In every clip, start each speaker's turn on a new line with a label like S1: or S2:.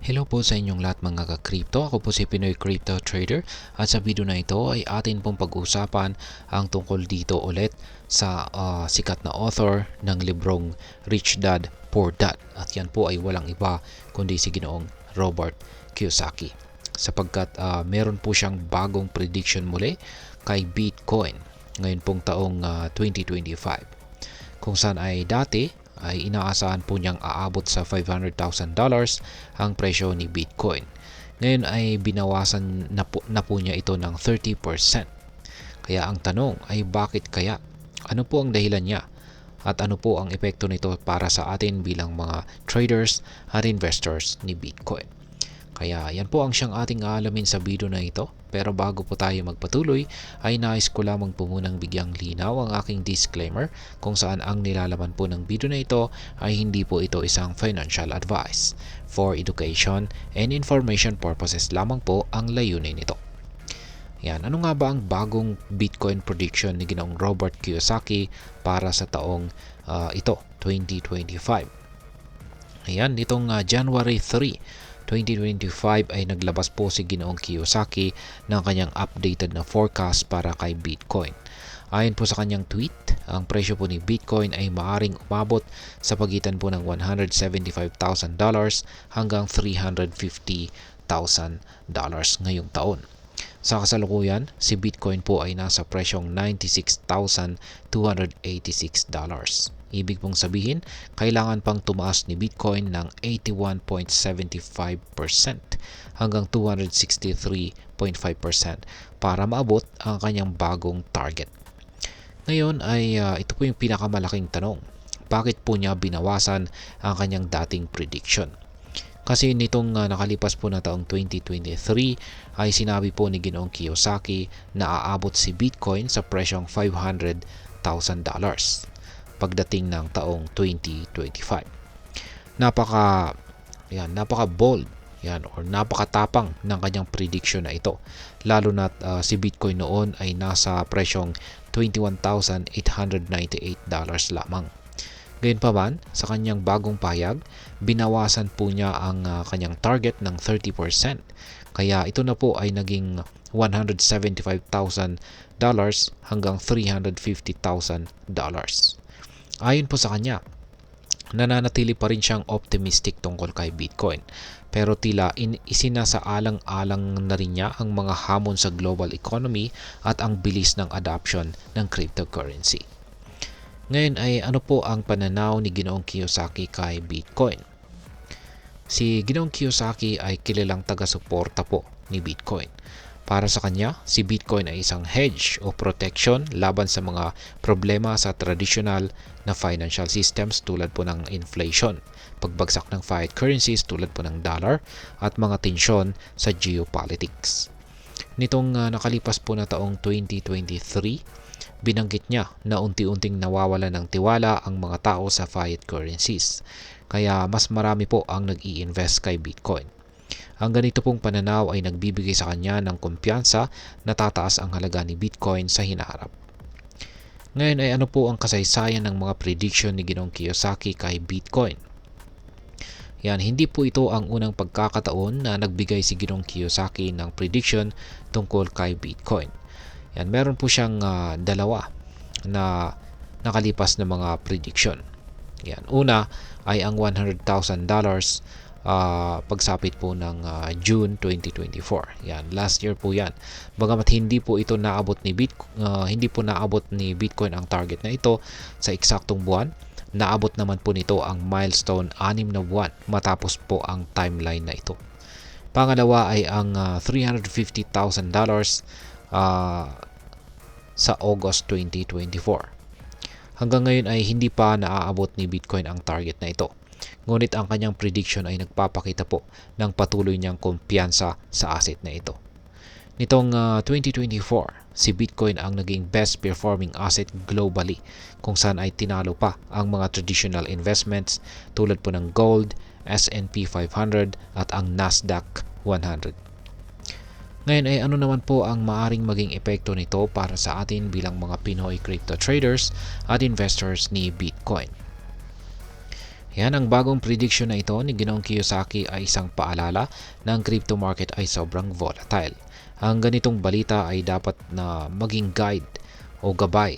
S1: Hello po sa inyong lahat mga ka-crypto. Ako po si Pinoy Crypto Trader at sa video na ito ay atin pong pag-uusapan ang tungkol dito ulit sa sikat na author ng librong Rich Dad Poor Dad. At yan po ay walang iba kundi si Ginoong Robert Kiyosaki. Sapagkat meron po siyang bagong prediction muli kay Bitcoin ngayon pong taong 2025. Kung saan ay dati ay inaasahan po niyang aabot sa $500,000 ang presyo ni Bitcoin. Ngayon ay binawasan na po niya ito ng 30%. Kaya ang tanong ay bakit kaya? Ano po ang dahilan niya? At ano po ang epekto nito para sa atin bilang mga traders at investors ni Bitcoin? Kaya yan po ang siyang ating aalamin sa video na ito. Pero bago po tayo magpatuloy ay nais ko lamang po munang bigyang linaw ang aking disclaimer kung saan ang nilalaman po ng video na ito ay hindi po ito isang financial advice. For education and information purposes lamang po ang layunin nito. Yan, ano nga ba ang bagong Bitcoin prediction ni Ginoong Robert Kiyosaki para sa taong ito, 2025? Ayan, nitong January 3, 2025 ay naglabas po si Ginoong Kiyosaki ng kanyang updated na forecast para kay Bitcoin. Ayon po sa kanyang tweet, ang presyo po ni Bitcoin ay maaring umabot sa pagitan po ng $175,000 hanggang $350,000 ngayong taon. Sa kasalukuyan, si Bitcoin po ay nasa presyong $96,286. Ibig pong sabihin, kailangan pang tumaas ni Bitcoin ng 81.75% hanggang 263.5% para maabot ang kanyang bagong target. Ngayon ay ito po yung pinakamalaking tanong. Bakit po niya binawasan ang kanyang dating prediction? Kasi nitong nakalipas po na taong 2023 ay sinabi po ni Ginoong Kiyosaki na aabot si Bitcoin sa presyong $500,000 pagdating ng taong 2025. Napaka bold or napakatapang ng kanyang prediction na ito. Lalo na si Bitcoin noon ay nasa presyong $21,898 lamang. Gayunpaman, sa kanyang bagong pahayag, binawasan po niya ang kanyang target ng 30%. Kaya ito na po ay naging $175,000 hanggang $350,000. Ayon po sa kanya, nananatili pa rin siyang optimistic tungkol kay Bitcoin. Pero tila isinasaalang-alang na rin niya ang mga hamon sa global economy at ang bilis ng adoption ng cryptocurrency. Ngayon ay ano po ang pananaw ni Ginoong Kiyosaki kay Bitcoin? Si Ginoong Kiyosaki ay kilalang taga-suporta po ni Bitcoin. Para sa kanya, si Bitcoin ay isang hedge o protection laban sa mga problema sa traditional na financial systems tulad po ng inflation, pagbagsak ng fiat currencies tulad po ng dollar, at mga tensyon sa geopolitics. Nitong nakalipas po na taong 2023, binanggit niya na unti-unting nawawala ng tiwala ang mga tao sa fiat currencies. Kaya mas marami po ang nag-i-invest kay Bitcoin. Ang ganito pong pananaw ay nagbibigay sa kanya ng kumpiyansa na tataas ang halaga ni Bitcoin sa hinaharap. Ngayon ay ano po ang kasaysayan ng mga prediction ni Ginoong Kiyosaki kay Bitcoin? Yan, hindi po ito ang unang pagkakataon na nagbigay si Ginoong Kiyosaki ng prediction tungkol kay Bitcoin. Yan, meron po siyang dalawa na nakalipas na mga prediction. Yan, una ay ang $100,000 pagsapit po ng June 2024. Yan, last year po 'yan. Bagamat hindi po naabot ni Bitcoin ang target na ito sa eksaktong buwan, naabot naman po nito ang milestone 6 na buwan matapos po ang timeline na ito. Pangalawa ay ang $350,000 sa August 2024. Hanggang ngayon ay hindi pa naaabot ni Bitcoin ang target na ito. Ngunit ang kanyang prediction ay nagpapakita po ng patuloy niyang kumpiyansa sa asset na ito. Nitong 2024, si Bitcoin ang naging best performing asset globally kung saan ay tinalo pa ang mga traditional investments tulad po ng gold, S&P 500 at ang Nasdaq 100. Ngayon ay ano naman po ang maaring maging epekto nito para sa atin bilang mga Pinoy crypto traders at investors ni Bitcoin? Yan, ang bagong prediction na ito ni Ginoong Kiyosaki ay isang paalala na ang crypto market ay sobrang volatile. Ang ganitong balita ay dapat na maging guide o gabay,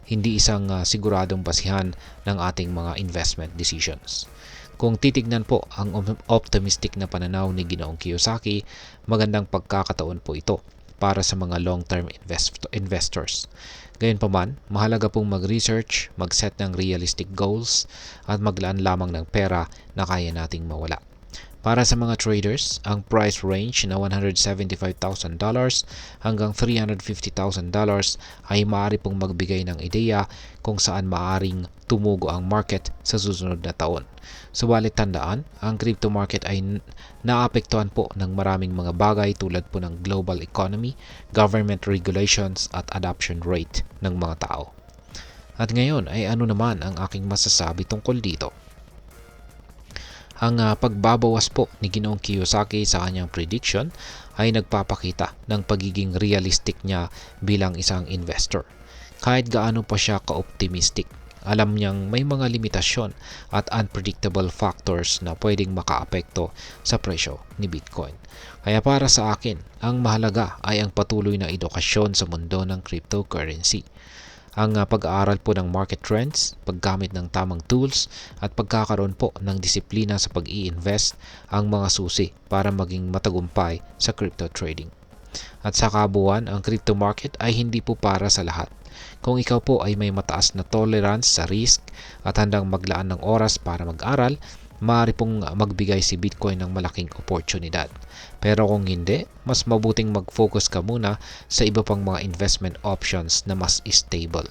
S1: hindi isang siguradong basihan ng ating mga investment decisions. Kung titignan po ang optimistic na pananaw ni Ginoong Kiyosaki, magandang pagkakataon po ito para sa mga long-term investors. Gayunpaman, mahalaga pong mag-research, mag-set ng realistic goals, at maglaan lamang ng pera na kaya nating mawala. Para sa mga traders, ang price range na $175,000 hanggang $350,000 ay maaari pong magbigay ng ideya kung saan maaring tumugo ang market sa susunod na taon. Subalit tandaan, ang crypto market ay naapektuhan po ng maraming mga bagay tulad po ng global economy, government regulations at adoption rate ng mga tao. At ngayon ay ano naman ang aking masasabi tungkol dito? Ang pagbabawas po ni Ginoong Kiyosaki sa kanyang prediction ay nagpapakita ng pagiging realistic niya bilang isang investor. Kahit gaano pa siya ka-optimistic, alam niyang may mga limitasyon at unpredictable factors na pwedeng makaapekto sa presyo ni Bitcoin. Kaya para sa akin, ang mahalaga ay ang patuloy na edukasyon sa mundo ng cryptocurrency. Ang pag-aaral po ng market trends, paggamit ng tamang tools, at pagkakaroon po ng disiplina sa pag-i-invest ang mga susi para maging matagumpay sa crypto trading. At sa kabuuan, ang crypto market ay hindi po para sa lahat. Kung ikaw po ay may mataas na tolerance sa risk at handang maglaan ng oras para mag-aral, maaari pong magbigay si Bitcoin ng malaking oportunidad. Pero kung hindi, mas mabuting mag-focus ka muna sa iba pang mga investment options na mas stable.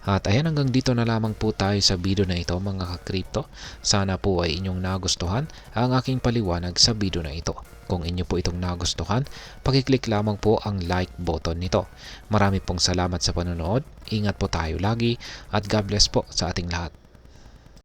S1: At ayan, hanggang dito na lamang po tayo sa video na ito mga ka-crypto. Sana po ay inyong nagustuhan ang aking paliwanag sa video na ito. Kung inyo po itong nagustuhan, pakiclick lamang po ang like button nito. Marami pong salamat sa panonood. Ingat po tayo lagi at God bless po sa ating lahat.